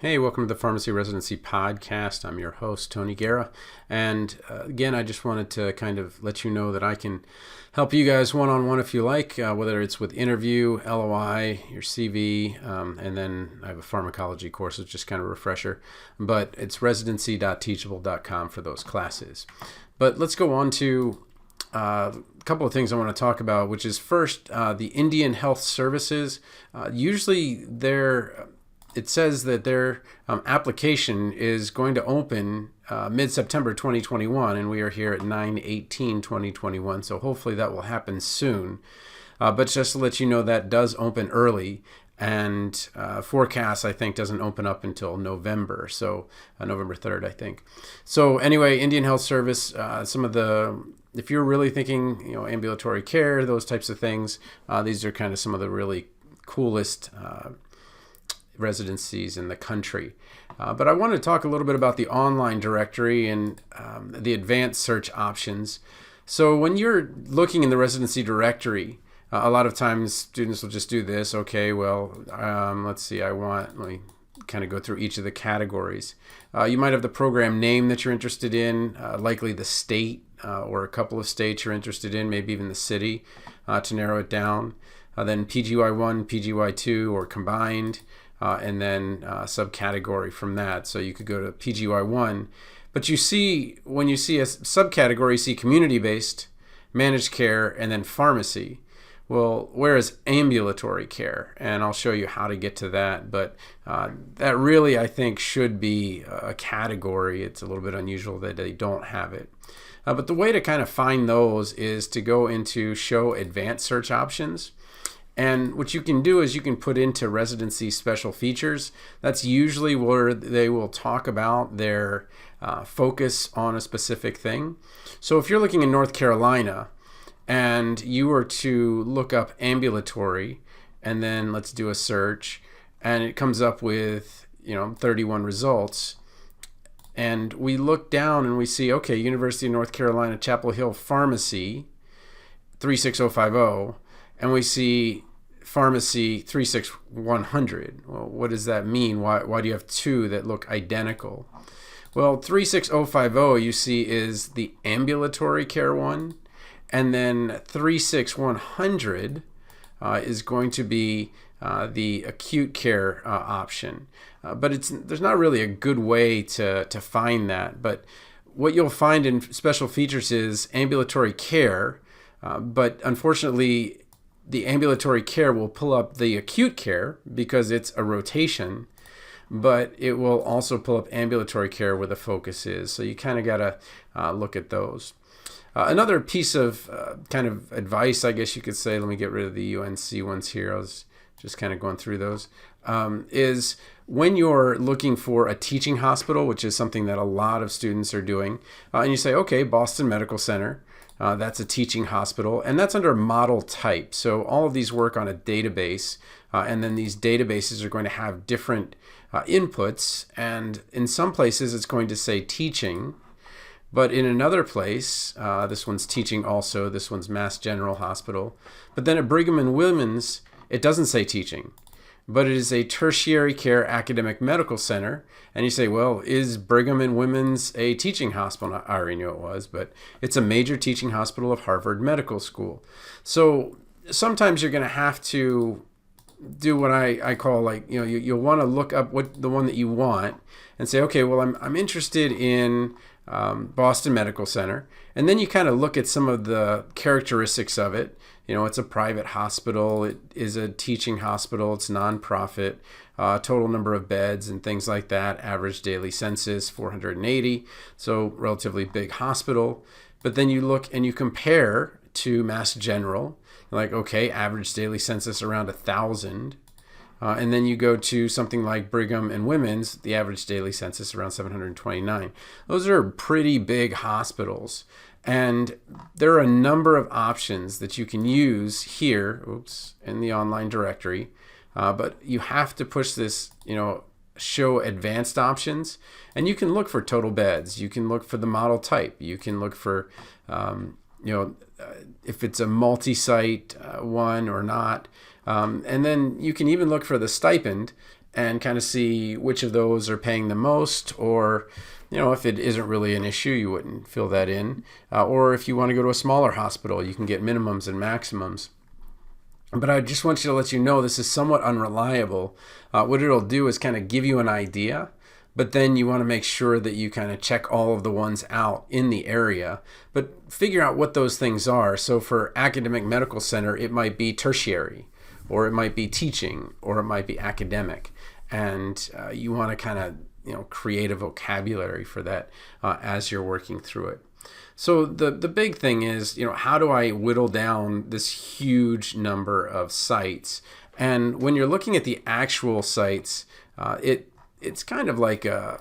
Hey, welcome to the Pharmacy Residency Podcast. I'm your host, Tony Guerra. And again, I just wanted to kind of let you know that I can help you guys one-on-one if you like, whether it's with interview, LOI, your CV, and then I have a pharmacology course, it's just kind of a refresher. But it's residency.teachable.com for those classes. But let's go on to a couple of things I want to talk about, which is first, the Indian Health Services. Usually it says that their application is going to open mid-September 2021, and we are here at 9/18/2021, so hopefully that will happen soon. But just to let you know, that does open early, and forecast, I think, doesn't open up until November, so November 3rd, I think. So anyway, Indian Health Service, if you're really thinking, ambulatory care, those types of things, these are kind of some of the really coolest residencies in the country. But I want to talk a little bit about the online directory and the advanced search options. So when you're looking in the residency directory, a lot of times students will just do this. Okay, well, let's see, let me kind of go through each of the categories. You might have the program name that you're interested in, likely the state or a couple of states you're interested in, maybe even the city to narrow it down. Then PGY1, PGY2, or combined. And then subcategory from that. So you could go to PGY1. But when you see a subcategory, you see community-based, managed care, and then pharmacy. Well, where is ambulatory care? And I'll show you how to get to that. But that really, I think, should be a category. It's a little bit unusual that they don't have it. But the way to kind of find those is to go into Show Advanced Search Options. And what you can do is you can put into residency special features. That's usually where they will talk about their focus on a specific thing. So if you're looking in North Carolina and you were to look up ambulatory, and then let's do a search, and it comes up with 31 results. And we look down and we see, okay, University of North Carolina, Chapel Hill Pharmacy, 36050. And we see pharmacy 36100. Well, what does that mean? Why do you have two that look identical? Well, 36050 you see is the ambulatory care one, and then 36100 is going to be the acute care option. But there's not really a good way to find that. But what you'll find in special features is ambulatory care, but unfortunately, the ambulatory care will pull up the acute care because it's a rotation, but it will also pull up ambulatory care where the focus is. So you kind of got to look at those. Another piece of kind of advice, I guess you could say, let me get rid of the UNC ones here. I was just kind of going through those, is when you're looking for a teaching hospital, which is something that a lot of students are doing, and you say, okay, Boston Medical Center, that's a teaching hospital, and that's under model type. So all of these work on a database, and then these databases are going to have different inputs, and in some places it's going to say teaching, but in another place, this one's teaching also, this one's Mass General Hospital, but then at Brigham and Women's, it doesn't say teaching, but it is a tertiary care academic medical center. And you say, well, is Brigham and Women's a teaching hospital? I already knew it was, but it's a major teaching hospital of Harvard Medical School. So sometimes you're going to have to do what I call you'll want to look up what the one that you want and say, okay, well, I'm interested in Boston Medical Center. And then you kind of look at some of the characteristics of it. It's a private hospital. It is a teaching hospital. It's nonprofit. Total number of beds and things like that. Average daily census, 480. So relatively big hospital. But then you look and you compare to Mass General. Like, okay, average daily census around 1,000. And then you go to something like Brigham and Women's, the average daily census around 729. Those are pretty big hospitals. And there are a number of options that you can use here, in the online directory. But you have to push this, show advanced options. And you can look for total beds. You can look for the model type. You can look for, if it's a multi-site one or not. And then you can even look for the stipend. and kind of see which of those are paying the most, or if it isn't really an issue, you wouldn't fill that in. Or if you want to go to a smaller hospital, you can get minimums and maximums. But I just want you to let you know this is somewhat unreliable. What it'll do is kind of give you an idea, but then you want to make sure that you kind of check all of the ones out in the area, but figure out what those things are. So for academic medical center, it might be tertiary, or it might be teaching, or it might be academic. And you want to kind of create a vocabulary for that as you're working through it. So the big thing is, how do I whittle down this huge number of sites? And when you're looking at the actual sites, it's kind of like I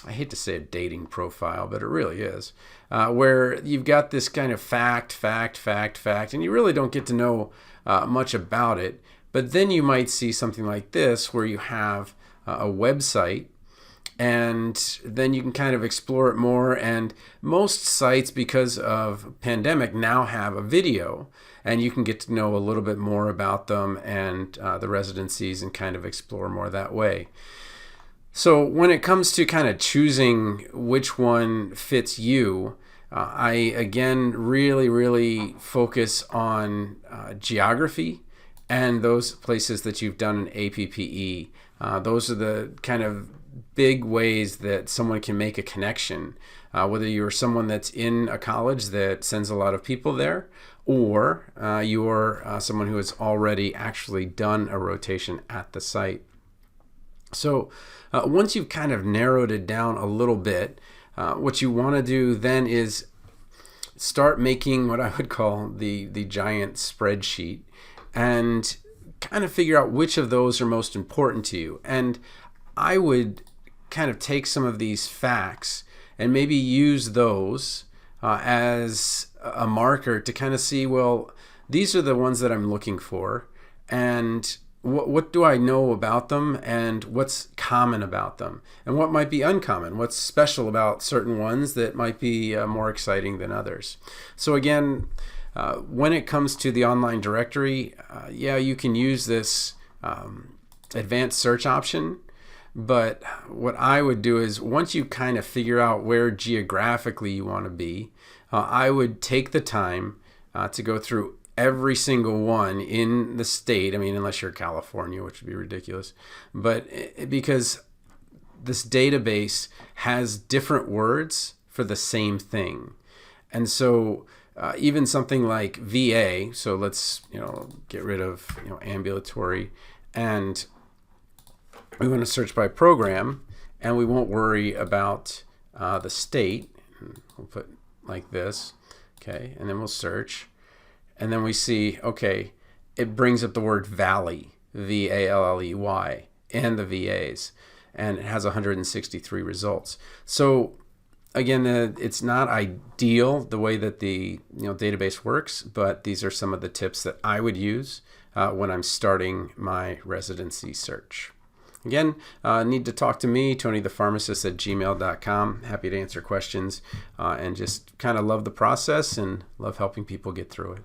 hate to say a dating profile, but it really is, where you've got this kind of fact, and you really don't get to know much about it. But then you might see something like this, where you have a website, and then you can kind of explore it more. And most sites, because of pandemic, now have a video, and you can get to know a little bit more about them and the residencies, and kind of explore more that way. So when it comes to kind of choosing which one fits you, I again really focus on geography and those places that you've done an APPE. Those are the kind of big ways that someone can make a connection, whether you're someone that's in a college that sends a lot of people there, or you're someone who has already actually done a rotation at the site. So once you've kind of narrowed it down a little bit, what you want to do then is start making what I would call the giant spreadsheet, and kind of figure out which of those are most important to you. And I would kind of take some of these facts and maybe use those as a marker to kind of see, well, these are the ones that I'm looking for, and what do I know about them, and what's common about them, and what might be uncommon, what's special about certain ones that might be more exciting than others. So again, when it comes to the online directory, you can use this advanced search option. But what I would do is, once you kind of figure out where geographically you want to be, I would take the time to go through every single one in the state. I mean, unless you're California, which would be ridiculous. But because this database has different words for the same thing. And so even something like VA, so let's get rid of ambulatory, and we want to search by program, and we won't worry about the state. We'll put like this, okay, and then we'll search, and then we see, okay, it brings up the word Valley, Valley, and the VAs, and it has 163 results. So again, it's not ideal the way that the database works, but these are some of the tips that I would use when I'm starting my residency search. Again, need to talk to me, tonythepharmacist at gmail.com. Happy to answer questions, and just kind of love the process and love helping people get through it.